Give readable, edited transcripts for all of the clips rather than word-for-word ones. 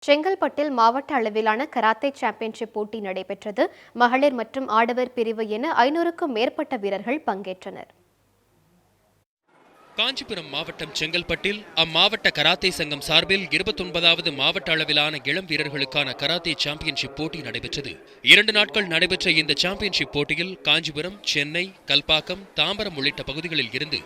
செங்கல்பட்டில் மாவட்ட அளவிலான கராத்தே சாம்பியன்ஷிப் போட்டி நடைபெற்றது. மகளிர் மற்றும் ஆடவர் பிரிவு என 500க்கும் மேற்பட்ட வீரர்கள் பங்கேற்றனர். காஞ்சிபுரம் மாவட்டம் செங்கல்பட்டில் அம்மாவட்ட கராத்தே சங்கம் சார்பில் 29வது மாவட்ட அளவிலான இளம் வீரர்களுக்கான கராத்தே சாம்பியன்ஷிப் போட்டி நடைபெற்றது. 2 நாட்கள் நடைபெற்ற இந்த சாம்பியன்ஷிப் போட்டியில் காஞ்சிபுரம், சென்னை, கல்பாக்கம், தாம்பரம் உள்ளிட்ட பகுதிகளில் இருந்து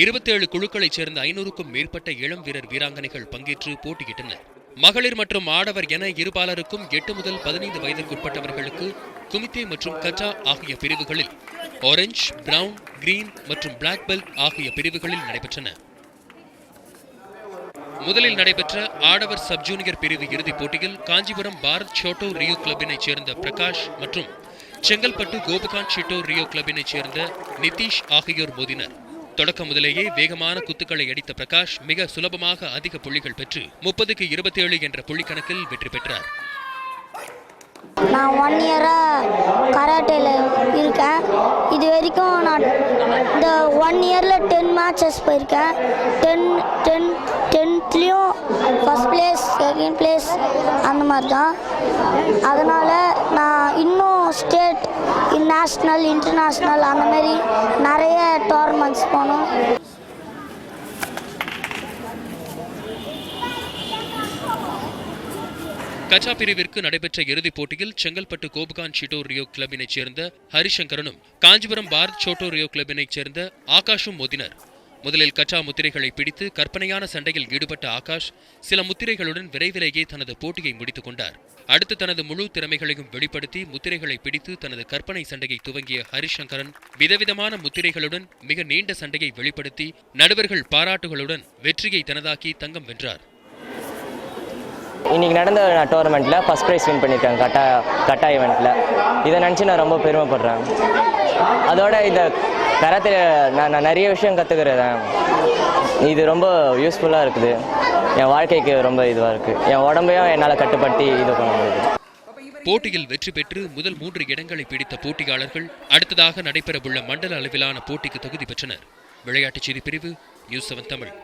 27 குழுக்களைச் சேர்ந்த 500க்கும் மேற்பட்ட இளம் வீரர் வீராங்கனைகள் பங்கேற்று போட்டியிட்டனர். மகளிர் மற்றும் ஆடவர் என இருபாலருக்கும் 8 முதல் 15 வயதிற்குட்பட்டவர்களுக்கு குமித்தே மற்றும் கச்சா ஆகிய பிரிவுகளில் ஆரஞ்சு, பிரவுன், கிரீன் மற்றும் பிளாக் பெல்ட் ஆகிய பிரிவுகளில் நடைபெற்றன. முதலில் நடைபெற்ற ஆடவர் சப் ஜூனியர் பிரிவு இறுதிப் போட்டியில் காஞ்சிபுரம் பாரத் சோட்டோ ரியோ கிளப்பினைச் சேர்ந்த பிரகாஷ் மற்றும் செங்கல்பட்டு கோபகாந்த் ஷிட்டோ ரியோ கிளப்பினைச் சேர்ந்த நிதிஷ் ஆகியோர் மோதினர். தொடக்கம் முதலேயே வேகமான குத்துக்களை அடித்த பிரகாஷ் மிக சுலபமாக அதிக புள்ளிகள் பெற்று 30க்கு 27 என்ற புள்ளி கணக்கில் வெற்றி பெற்றார். நான் 1 இயராக கராட்டேல இருக்கேன். இது வரைக்கும் நான் இந்த 1 இயரில் 10 மேட்சஸ் போயிருக்கேன். 10லேயும் ஃபஸ்ட் பிளேஸ், செகண்ட் பிளேஸ் அந்த மாதிரி தான். அதனால் நான் இன்னும் ஸ்டேட், நேஷ்னல், இன்டர்நேஷ்னல் அந்த மாதிரி நிறைய டோர்னமெண்ட்ஸ் போனோம். கச்சா பிரிவிற்கு நடைபெற்ற இறுதிப் போட்டியில் செங்கல்பட்டு கோபகாந்த் ஷிட்டோ ரியோ கிளப்பினைச் சேர்ந்த ஹரிசங்கரனும் காஞ்சிபுரம் பாரத் சோட்டோ ரியோ கிளப்பினைச் சேர்ந்த ஆகாஷும் மோதினர். முதலில் கச்சா முத்திரைகளை பிடித்து கற்பனையான சண்டையில் ஈடுபட்ட ஆகாஷ் சில முத்திரைகளுடன் விரைவிலேயே தனது போட்டியை முடித்துக் கொண்டார். அடுத்து தனது முழு திறமைகளையும் வெளிப்படுத்தி முத்திரைகளை பிடித்து தனது கற்பனை சண்டையை துவங்கிய ஹரிசங்கரன் விதவிதமான முத்திரைகளுடன் மிக நீண்ட சண்டையை வெளிப்படுத்தி நடுவர்கள் பாராட்டுகளுடன் வெற்றியை தனதாக்கி தங்கம் வென்றார். இன்றைக்கி நடந்த டோர்னமெண்ட்டில் ஃபஸ்ட் ப்ரைஸ் வின் பண்ணியிருக்கேன் கட்டா ஈவெண்ட்டில். இதை நினச்சி நான் ரொம்ப பெருமைப்படுறேன். அதோட இந்த கராத்தேல நான் நிறைய விஷயம் கற்றுக்கிறேன். இது ரொம்ப யூஸ்ஃபுல்லாக இருக்குது. என் வாழ்க்கைக்கு ரொம்ப இதுவாக இருக்குது. என் உடம்பையும் என்னால் கட்டுப்படுத்தி இது பண்ண முடியுது. போட்டியில் வெற்றி பெற்று முதல் 3 இடங்களை பிடித்த போட்டியாளர்கள் அடுத்ததாக நடைபெறவுள்ள மண்டல அளவிலான போட்டிக்கு தகுதி பெற்றனர். விளையாட்டுச் செய்தி பிரிவு, நியூஸ் 7 தமிழ்.